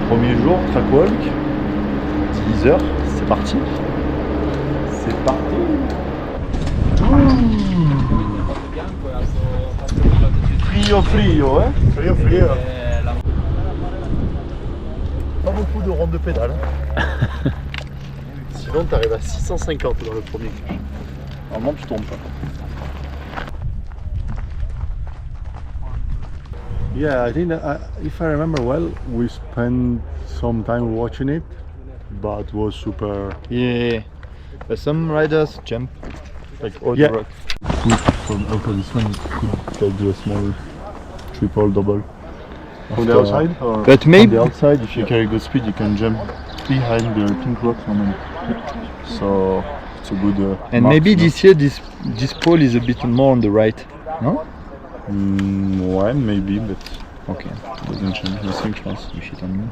Premier jour, Trackwalk, 10h, c'est parti. C'est parti. Frio, frio, hein. Frio, frio. Pas beaucoup de rondes de pédale. Sinon, tu arrives à 650 dans le premier crash. Normalement, tu tombes pas. Yeah, I think that, if I remember well, we spent some time watching it, but it was super. Yeah, but some riders jump like all Yeah. the rock. From out of this one, you could do a small triple double. From the outside? But maybe- on the outside, if you carry good speed, you can jump behind the pink rocks normally. So it's a good. And mark, maybe you know. this year this pole is a bit more on the right, no? Ouais, maybe, but Okay. doesn't change nothing, je pense. You shit on me.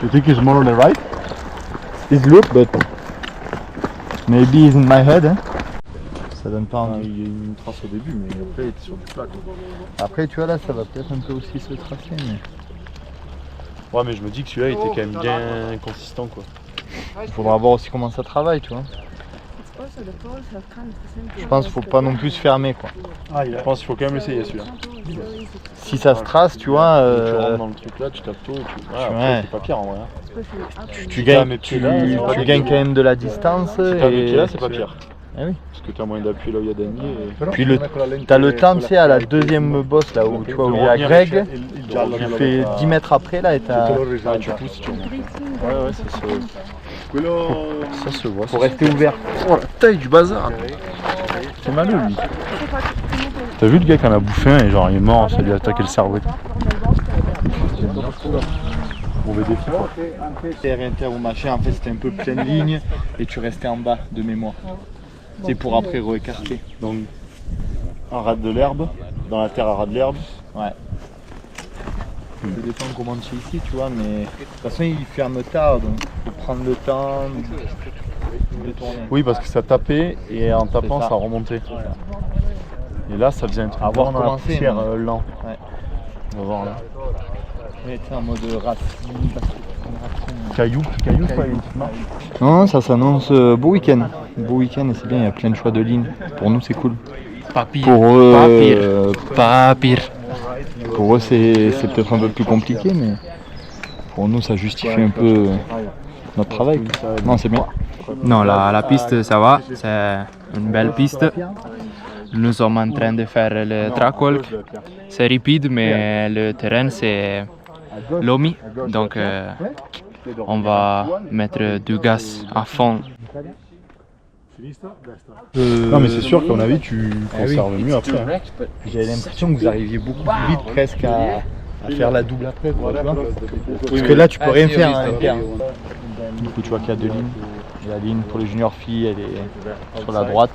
You think it's more on the right? It look, but maybe it's in my head, hein? Ça donne pas envie. Il y a une trace au début, mais après, il était sur du plat. Quoi. Après, tu vois, là, ça va peut-être un peu aussi se tracer, mais... Ouais, mais je me dis que celui-là, il était quand même bien consistant, quoi. Il faudra voir aussi comment ça travaille, tu vois. Je pense qu'il faut pas non plus se fermer, quoi. Je pense qu'il faut quand même essayer, celui-là. Si ça se trace, tu vois... Tu rentres dans le truc là, tu tapes tôt, ouais. c'est pas pire en vrai. Hein. Tu gagnes, mais tu, là, c'est pas tu dégueu. gagnes quand même de la distance. Si t'as mis là, c'est pas pire. Ah oui. Parce que t'as moyen d'appuyer là où il y a Dany. Puis t'as le temps, tu sais, à la deuxième bosse, là où tu vois où il y a Greg, tu fais 10 mètres après, là, et t'as... Ah, tu pousses, tu remontes. Ouais, ça se voit. Faut rester ouvert. Oh la taille du bazar. C'est malheureux lui. T'as vu le gars qui en a bouffé un et genre il est mort, ça lui a attaqué le cerveau. Mauvais défi quoi. Terre inter ou machin, en fait c'était un peu pleine ligne et tu restais en bas de mémoire. C'est pour après réécarter. Donc un ras de l'herbe, dans la terre à ras de l'herbe. Ouais. Ça dépend comment tu es ici, tu vois, mais de toute façon il ferme tard, donc faut prendre le temps de tourner. Oui parce que ça tapait et en tapant ça. ça remontait. Et là ça faisait un truc À voir vraiment dans la comment c'est, poussière mais- lent. Ouais. On va voir là. Ouais, tu sais, en mode racine, Caillou quoi, il y a une petite marche. Non, ça s'annonce beau week-end. Beau week-end et c'est bien, il y a plein de choix de lignes. Pour nous c'est cool. Papier. Pour eux, Pas pire. pour eux c'est peut-être un peu plus compliqué, mais pour nous ça justifie un peu notre travail. Non, c'est bien. Non, la piste, ça va. C'est une belle piste. Nous sommes en train de faire le trackwalk. C'est rapide, mais le terrain, c'est loamy. Donc, on va mettre du gaz à fond. Non mais c'est sûr qu'à mon avis tu Ah oui. conserves mieux après. Hein. J'avais l'impression que vous arriviez beaucoup plus vite presque à faire la double après. Quoi, tu vois. Parce que là tu peux rien faire. Hein, du coup tu vois qu'il y a deux lignes. Et la ligne pour les juniors filles elle est sur la droite.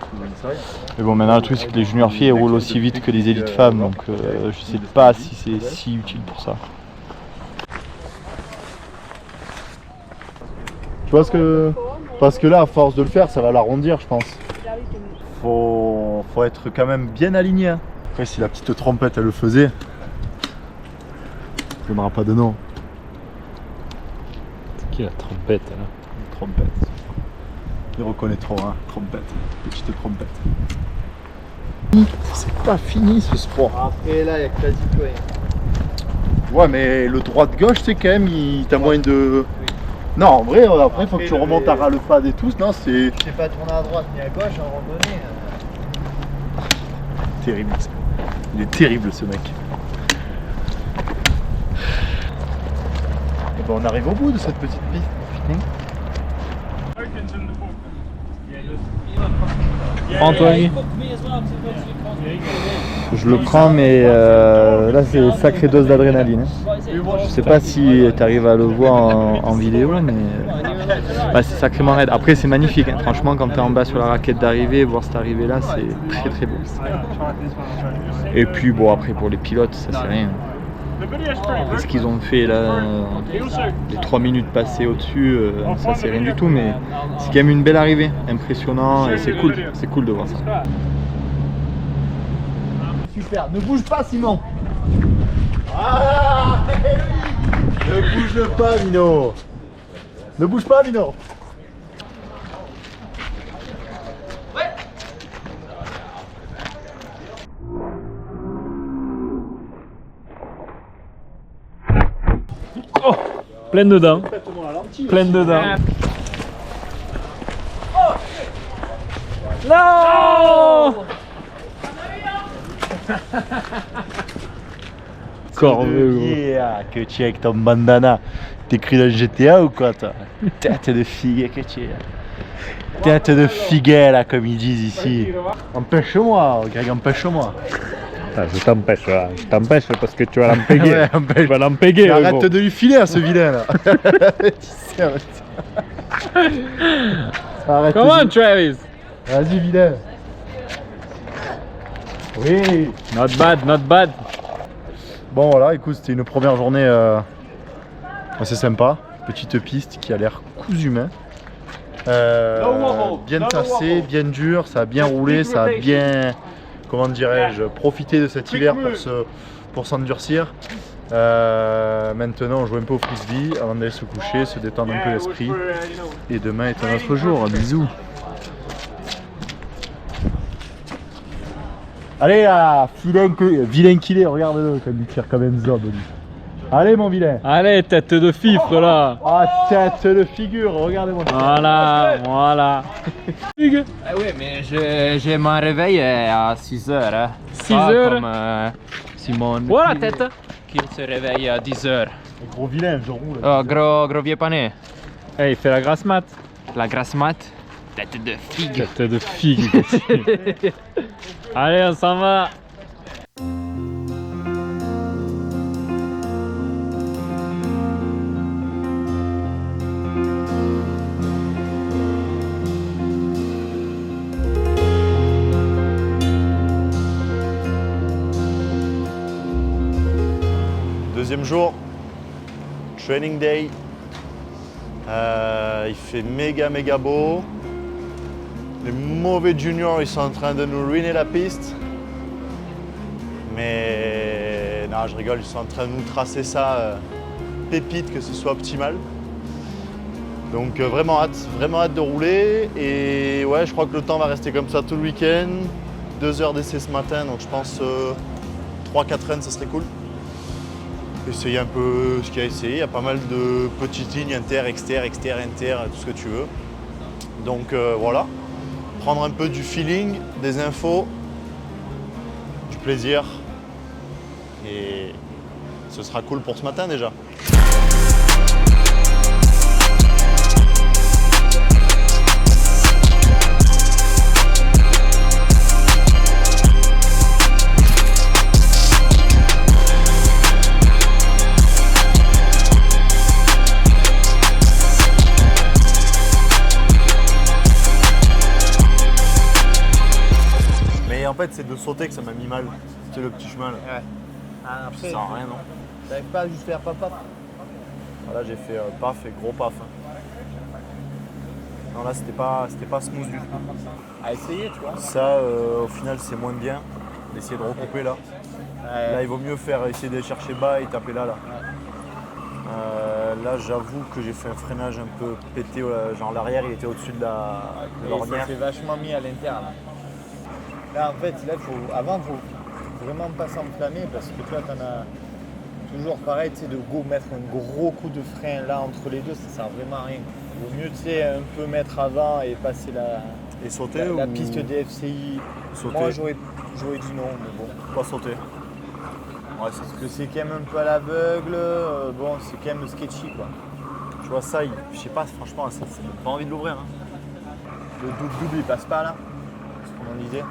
Mais bon maintenant le truc c'est que les juniors filles elles roulent aussi vite que les élites femmes donc je sais pas si c'est si utile pour ça. Tu vois ce que... Parce que là à force de le faire ça va l'arrondir je pense. Faut être quand même bien aligné. Hein. Après si la petite trompette elle le faisait, on ne donnera pas de nom. C'est qui la trompette là? Trompette. Ils reconnaîtront hein, trompette, petite trompette. C'est pas fini ce sport. Après là il y a quasi plus rien. Ouais mais le droite-gauche c'est quand même, t'as moyen de... Non en vrai après faut que tu remontes à ras le pad et tout, non c'est... Je sais pas tourner à droite ni à gauche à randonnée. Terrible ça. Il est terrible ce mec. Et ben on arrive au bout de cette petite piste. Putain. Prends toi, Guy. Je le prends mais là c'est une sacrée dose d'adrénaline. Hein. Je sais pas si tu arrives à le voir en vidéo mais bah, c'est sacrément raide. Après c'est magnifique, hein. Franchement quand tu es en bas sur la raquette d'arrivée, voir cette arrivée là c'est très très beau. Et puis bon après pour les pilotes ça c'est rien. Et ce qu'ils ont fait là, les 3 minutes passées au-dessus, ça c'est rien du tout mais c'est quand même une belle arrivée, impressionnant et c'est cool de voir ça. faire. Ne bouge pas, Simon. Ah, ne bouge pas, Mino. Ne bouge pas, Mino. Oh, pleine dedans. Pleine dedans. Non. Corveux, gros. Yeah, que tu es avec ton bandana. T'écris dans GTA ou quoi, toi? Tête de figue que tu es. Tête de figuet, là, comme ils disent ici. Empêche-moi, Greg, empêche-moi. Ah, je t'empêche parce que tu vas l'empéguer. Ouais, empêche. Tu vas l'empéguer. Arrête de lui filer à ce vilain, là. Arrête. Comment, Travis? Vas-y, vilain. Oui. Not bad, not bad. Bon, voilà, écoute, c'était une première journée assez sympa. Petite piste qui a l'air cousu main. Bien tassé, bien dur, ça a bien roulé, ça a bien, comment dirais-je, profité de cet hiver pour s'endurcir. Maintenant on joue un peu au frisbee avant d'aller se coucher, se détendre un peu l'esprit. Et demain est un autre jour, bisous. Allez là, vilain qu'il est, regarde-le comme il tire comme un zob. Allez mon vilain. Allez, tête de fifre là. Ah, tête de figure, regardez-moi. Voilà, voilà. Ah oui, mais j'ai mon réveil à 6h. Hein. 6 Pas heures? comme Simon. Voilà, tête. Qui se réveille à 10h. Gros vilain, je roule. Oh, gros vieux pané. Eh, il fait la grasse mat. La grasse mat. Tête de figue. Tête de figue. Allez, on s'en va. Deuxième jour, training day. Il fait méga beau. Les mauvais juniors, ils sont en train de nous ruiner la piste. Mais non, je rigole, ils sont en train de nous tracer ça pépite, que ce soit optimal. Donc vraiment hâte de rouler. Et ouais, je crois que le temps va rester comme ça tout le week-end. 2 heures d'essai ce matin, donc je pense 3-4 runs, ça serait cool. Essayer un peu ce qu'il y a à essayer. Il y a pas mal de petites lignes inter, exter, inter, tout ce que tu veux. Donc voilà. Prendre un peu du feeling, des infos, du plaisir. Et ce sera cool pour ce matin déjà. En fait, c'est de sauter que ça m'a mis mal. C'est le petit chemin là. Ouais. Ah, après, Ça sert à rien, non? t'arrives pas à juste faire paf. Voilà, j'ai fait paf et gros paf. Non, là, c'était pas smooth du tout. À essayer, tu vois. Ça, au final, c'est moins bien d'essayer de recouper là. Là, il vaut mieux essayer d'aller chercher bas et taper là. Là, j'avoue que j'ai fait un freinage un peu pété. Genre, l'arrière, il était au-dessus de l'ornière. Ça s'est vachement mis à l'interne. Là, en fait, avant, il faut vraiment pas s'enflammer parce que toi, t'en as toujours pareil, tu sais, de mettre un gros coup de frein là entre les deux, ça sert vraiment à rien. Il vaut mieux, tu sais, un peu mettre avant et passer la piste DFCI. Sauter. Moi, j'aurais dit non, mais bon. Pas sauter. Ouais, Parce que c'est quand même un peu à l'aveugle, bon, c'est quand même sketchy, quoi. tu vois, ça, je sais pas, franchement, ça donne pas envie de l'ouvrir. Hein. Le double, il passe pas là, c'est comme on disait,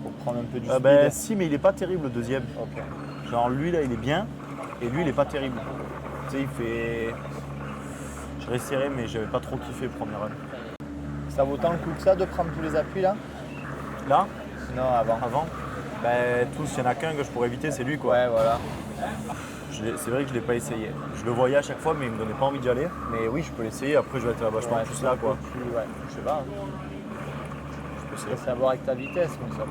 pour prendre un peu du speed. Ben, si, mais il est pas terrible le deuxième. Ok. Genre, lui, là, il est bien. Et lui, il est pas terrible. Tu sais, il fait. Je réessayerai, mais j'avais pas trop kiffé le premier run. Ça vaut tant le coup que ça de prendre tous les appuis là? Là, Non, avant. avant, ben, tous, il y en a qu'un que je pourrais éviter, c'est lui, quoi. Ouais, voilà. C'est vrai que je l'ai pas essayé. Je le voyais à chaque fois, mais il me donnait pas envie d'y aller. Mais oui, je peux l'essayer. Après, je vais être vachement Ouais, plus là, quoi. Ouais, je sais pas. Je peux Ça essayer. a à voir avec ta vitesse, comme ça.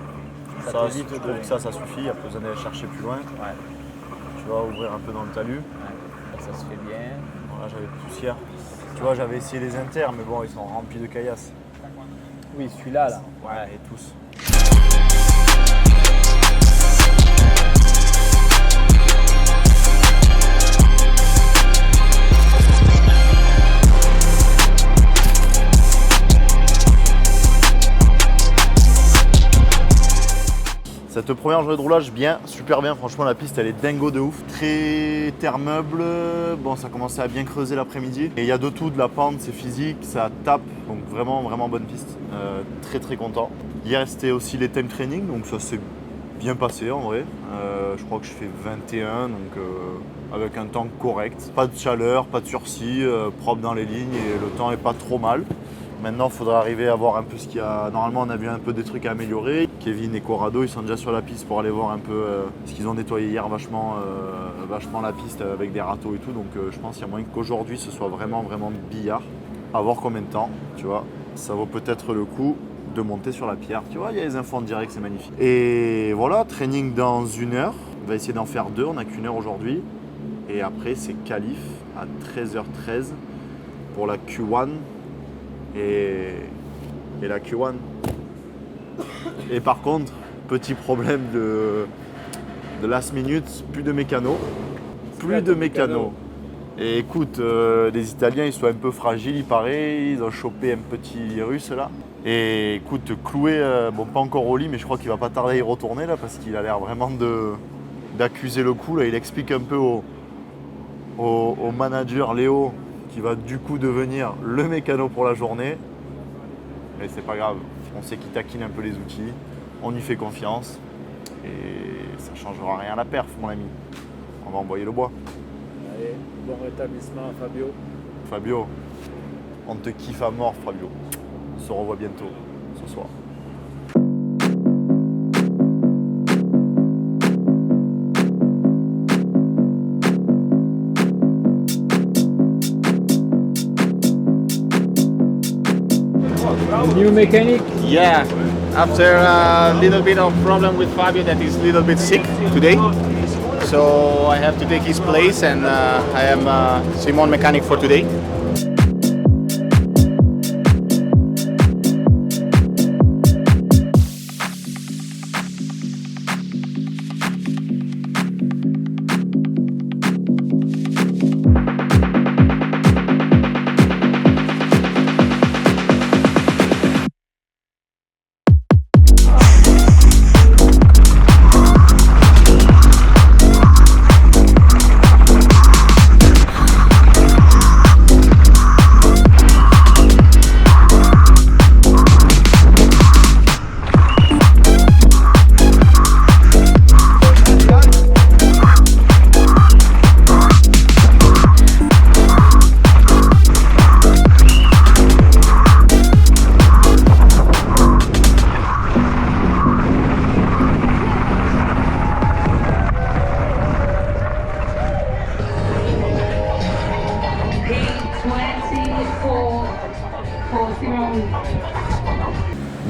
Ça Ça, t'évite je trouve que ça suffit, il n'y a pas besoin d'aller chercher plus loin. Ouais. Tu vois, ouvrir un peu dans le talus. Ça se fait bien. Voilà, j'avais de poussière. Tu vois, j'avais essayé les inters, mais bon, ils sont remplis de caillasses. Oui, celui-là, là. Ouais, et tous. Cette première journée de roulage, super bien, franchement la piste elle est dingo de ouf. Très terre meuble, bon ça commençait à bien creuser l'après-midi. Et il y a de tout, de la pente, c'est physique, ça tape, donc vraiment bonne piste. Très content. Hier c'était aussi les time training, donc ça s'est bien passé en vrai. Je crois que je fais 21, donc avec un temps correct. Pas de chaleur, pas de sursis, propre dans les lignes et le temps est pas trop mal. Maintenant, il faudra arriver à voir un peu ce qu'il y a. Normalement, on a vu un peu des trucs à améliorer. Kevin et Corrado, ils sont déjà sur la piste pour aller voir un peu ce qu'ils ont nettoyé hier vachement la piste avec des râteaux et tout. Donc, je pense qu'il y a moyen qu'aujourd'hui, ce soit vraiment billard. À voir combien de temps, tu vois. Ça vaut peut-être le coup de monter sur la pierre. Tu vois, il y a les infos en direct, c'est magnifique. Et voilà, training dans 1 heure. On va essayer d'en faire 2. On n'a qu'1 heure aujourd'hui. Et après, c'est qualif à 13h13 pour la Q1. Et la Q1. Et par contre, petit problème de last minute, plus de mécano. Et écoute, les Italiens ils sont un peu fragiles, il paraît, ils ont chopé un petit russe là. Et écoute, cloué, bon pas encore au lit, mais je crois qu'il va pas tarder à y retourner là parce qu'il a l'air vraiment d'accuser le coup. Là, il explique un peu au manager Léo qui va du coup devenir le mécano pour la journée. Mais c'est pas grave, on sait qu'il taquine un peu les outils, on y fait confiance et ça changera rien à la perf mon ami. On va envoyer le bois. Allez, bon rétablissement Fabio. Fabio, on te kiffe à mort Fabio. On se revoit bientôt ce soir. New mechanic. Yeah, after a little bit of problem with Fabio that is a little bit sick today, so I have to take his place and I am Simon mechanic for today.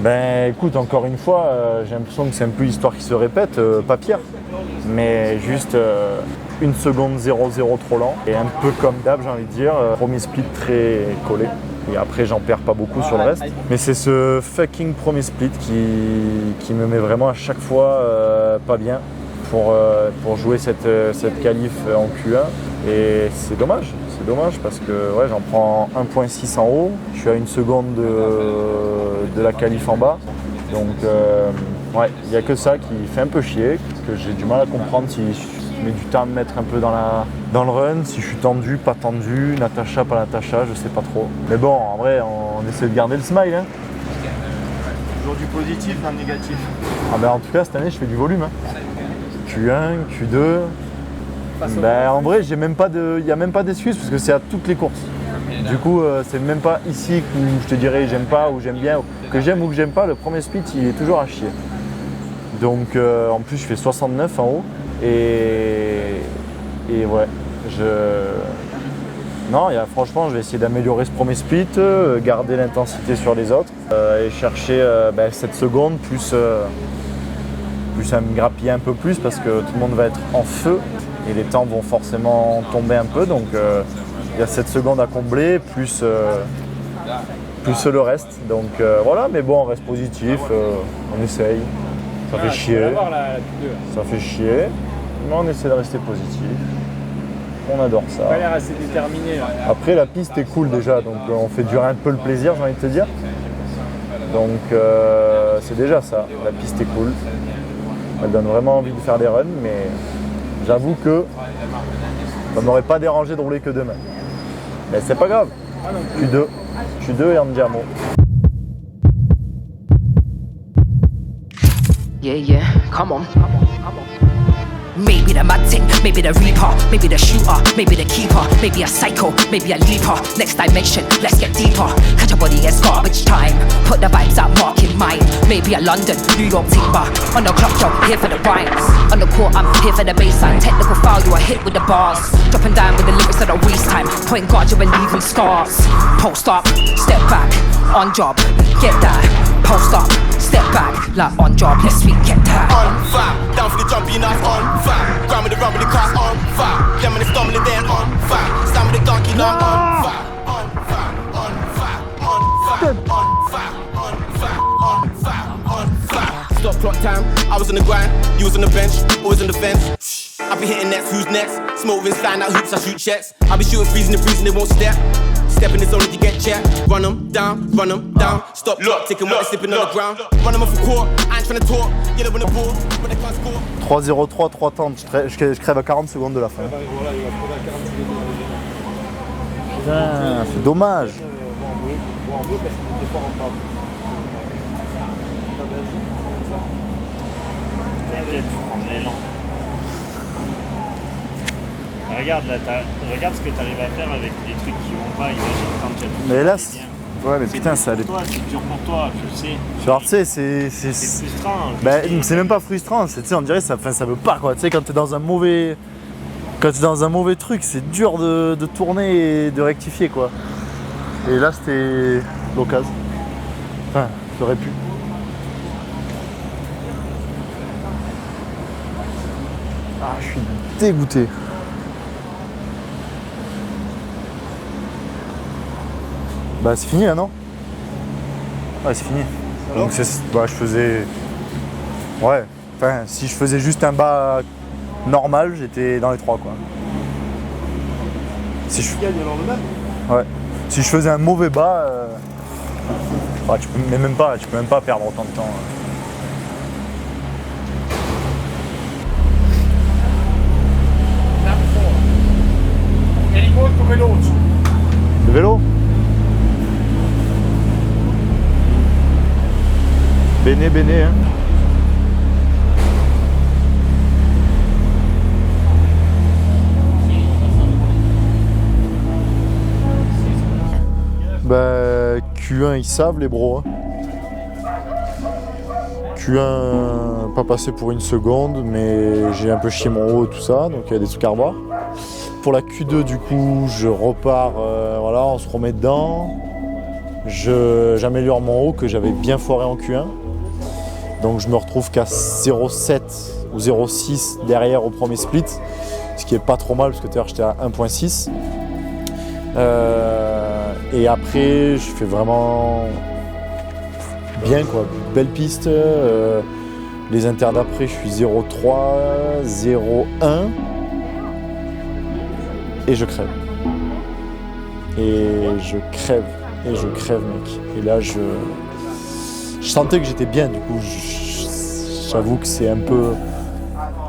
Ben écoute, encore une fois, j'ai l'impression que c'est un peu l'histoire qui se répète, pas pire. Mais juste 1 seconde 0,0 trop lent. Et un peu comme d'hab, j'ai envie de dire, premier split très collé. Et après, j'en perds pas beaucoup sur le reste. Mais c'est ce fucking premier split qui me met vraiment à chaque fois pas bien pour jouer cette qualif en Q1. Et c'est dommage parce que ouais, j'en prends 1.6 en haut. Je suis à 1 seconde de la qualif en bas. Donc ouais, il n'y a que ça qui fait un peu chier, que j'ai du mal à comprendre si je mets du temps à me mettre un peu dans le run, si je suis tendu, pas tendu, Natacha, pas Natacha, je sais pas trop. Mais bon, en vrai, on essaie de garder le smile. Hein. Toujours du positif dans le négatif. Ah ben, en tout cas, cette année, je fais du volume. Hein. Q1, Q2. Ben, en vrai, il n'y a même pas d'excuses parce que c'est à toutes les courses. Du coup, c'est même pas ici où je te dirais j'aime pas ou j'aime bien, que j'aime ou que j'aime pas, le premier split il est toujours à chier. Donc en plus je fais 69 en haut et ouais, non, franchement je vais essayer d'améliorer ce premier split, garder l'intensité sur les autres et chercher 7 secondes plus ça me grappiller un peu plus parce que tout le monde va être en feu et les temps vont forcément tomber un peu. Donc il y a 7 secondes à combler, plus le reste. Donc voilà, mais bon, on reste positif, on essaye. Ça fait chier. Ça fait chier, mais on essaie de rester positif. On adore ça. Pas l'air assez déterminé. Là. Après, la piste est cool déjà, donc on fait durer un peu le plaisir, j'ai envie de te dire. Donc c'est déjà ça, la piste est cool. Elle donne vraiment envie de faire des runs, mais j'avoue que ça m'aurait pas dérangé de rouler que demain. Mais c'est pas grave. Q2 et Andiamo. Yeah, come on. Maybe the mad thing, maybe the reaper, maybe the shooter, maybe the keeper, maybe a psycho, maybe a leaper. Next dimension, let's get deeper. Catch a body as garbage time. Put the vibes out, mark in mind. Maybe a London, New York timber. On the clock job, here for the rhymes. On the court, I'm here for the baseline. Technical foul, you a hit with the bars. Dropping down with the lyrics that don't waste time. Point guard, you're leaving scars. Post up, step back, on job, get that. Post up, step back, like on job, let's get that. On fire, down for the jumpy enough, on fire. Grind with the run with the cars, on fire. Them and the stumbling then, on fire. Stand with the donkey, now on fire. On fire, on fire, on fire, on fire, on fire, on fire, on fire. Stop clock time, I was on the grind, you was on the bench, always on the fence. I be hitting nets, who's next? Smoke rings, flying out hoops, I shoot checks. I be shooting freezing the breeze and they won't step. Stepping is only to get checked. Run them down, stop, look, taking what they're slipping on the ground. Run them off the court, I ain't trying to talk. Get up on the ball, but they can't score. 3-0-3, 3 temps, je crève à 40 secondes de la fin. Putain, c'est dommage. Regarde là, regarde ce que tu arrives à faire avec des trucs qui vont pas, imagine quand tu as tout. Mais là, bien. ouais, mais putain, ça allait. C'est dur pour toi, je sais. Genre, tu sais, c'est frustrant. Ben, c'est même pas frustrant, on dirait ça veut pas quoi. Tu sais, quand t'es dans un mauvais. Quand t'es dans un mauvais truc, c'est dur de tourner et de rectifier quoi. Et là, c'était l'occasion. Enfin, j'aurais pu. Ah, je suis dégoûté. Bah c'est fini là non? Ouais c'est fini. Donc bah, je faisais... Ouais, enfin si je faisais juste un bas normal, j'étais dans les 3 quoi. Si je gagne le lendemain? Ouais. Si je faisais un mauvais bas, bah, tu peux même pas perdre autant de temps. Le vélo? Bene, hein. Bah, Q1 ils savent les bros. Hein. Q1 pas passé pour une seconde, mais j'ai un peu chié mon haut et tout ça, donc il y a des trucs à revoir. Pour la Q2 du coup, je repars, voilà, on se remet dedans. J'améliore mon haut que j'avais bien foiré en Q1. Donc je me retrouve qu'à 0,7 ou 0,6 derrière au premier split, ce qui est pas trop mal parce que tout à l'heure j'étais à 1,6. Et après je fais vraiment bien quoi, belle piste. Les inters d'après je suis 0,3, 0,1 et je crève. Et je crève mec. Et là je sentais que j'étais bien, du coup j'avoue que c'est un peu...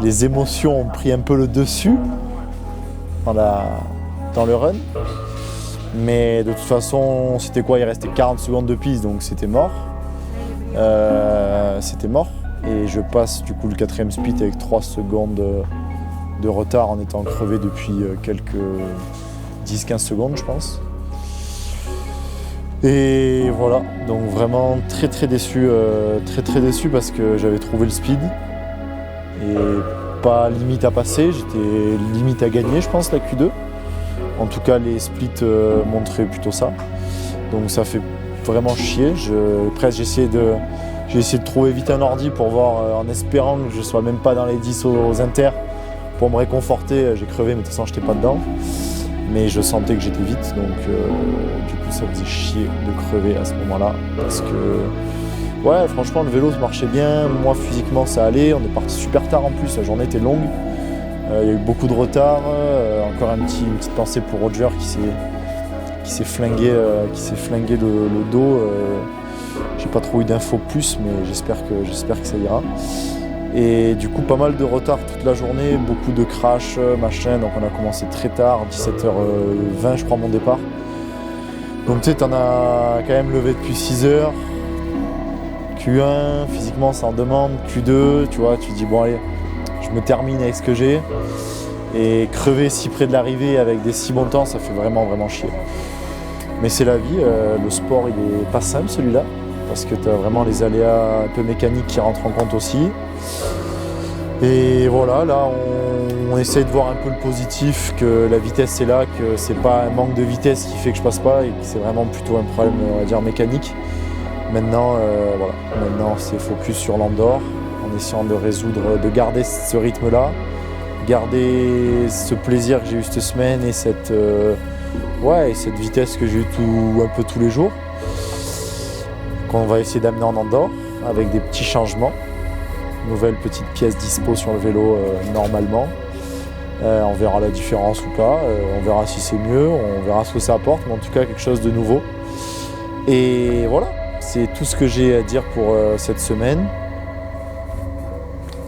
Les émotions ont pris un peu le dessus dans le run. Mais de toute façon, c'était quoi? Il restait 40 secondes de piste, donc c'était mort. Et je passe du coup le 4ème split avec 3 secondes de retard en étant crevé depuis quelques 10-15 secondes je pense. Et voilà, donc vraiment très déçu parce que j'avais trouvé le speed et pas limite à passer, j'étais limite à gagner je pense la Q2. En tout cas les splits montraient plutôt ça, donc ça fait vraiment chier. Presque j'ai J'ai essayé de trouver vite un ordi pour voir, en espérant que je ne sois même pas dans les 10 aux inter. Pour me réconforter, j'ai crevé, mais de toute façon, j'étais pas dedans. Mais je sentais que j'étais vite, donc du coup, ça faisait chier de crever à ce moment-là. Parce que, ouais, franchement, le vélo marchait bien. Moi, physiquement, ça allait. On est parti super tard en plus, la journée était longue. Il y a eu beaucoup de retard. Encore une petite pensée pour Roger qui s'est flingué le dos. J'ai pas trop eu d'infos plus, mais j'espère que ça ira. Et du coup, pas mal de retard toute la journée, beaucoup de crash, machin. Donc on a commencé très tard, 17h20 je crois mon départ. Donc tu sais, t'en as quand même levé depuis 6h. Q1, physiquement ça en demande. Q2, tu vois, tu te dis bon allez, je me termine avec ce que j'ai. Et crever si près de l'arrivée avec des si bons temps, ça fait vraiment chier. Mais c'est la vie, le sport il est pas simple celui-là. Parce que tu as vraiment les aléas un peu mécaniques qui rentrent en compte aussi. Et voilà, là on essaye de voir un peu le positif, que la vitesse est là, que c'est pas un manque de vitesse qui fait que je passe pas et que c'est vraiment plutôt un problème, on va dire, mécanique. Maintenant, voilà, maintenant c'est focus sur l'Andorre, en essayant de résoudre, de garder ce rythme-là, garder ce plaisir que j'ai eu cette semaine et cette vitesse que j'ai eu un peu tous les jours. Qu'on va essayer d'amener en Andorre avec des petits changements. Nouvelle petite pièce dispo sur le vélo normalement. On verra la différence ou pas, on verra si c'est mieux, on verra ce que ça apporte, mais en tout cas quelque chose de nouveau. Et voilà, c'est tout ce que j'ai à dire pour cette semaine.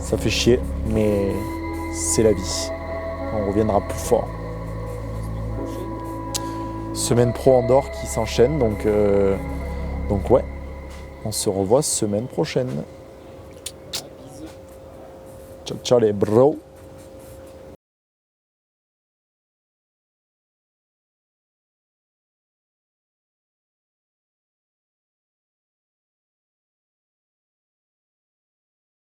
Ça fait chier, mais c'est la vie. On reviendra plus fort. Semaine pro Andorre qui s'enchaîne, donc ouais. On se revoit semaine prochaine. Ciao ciao les bros.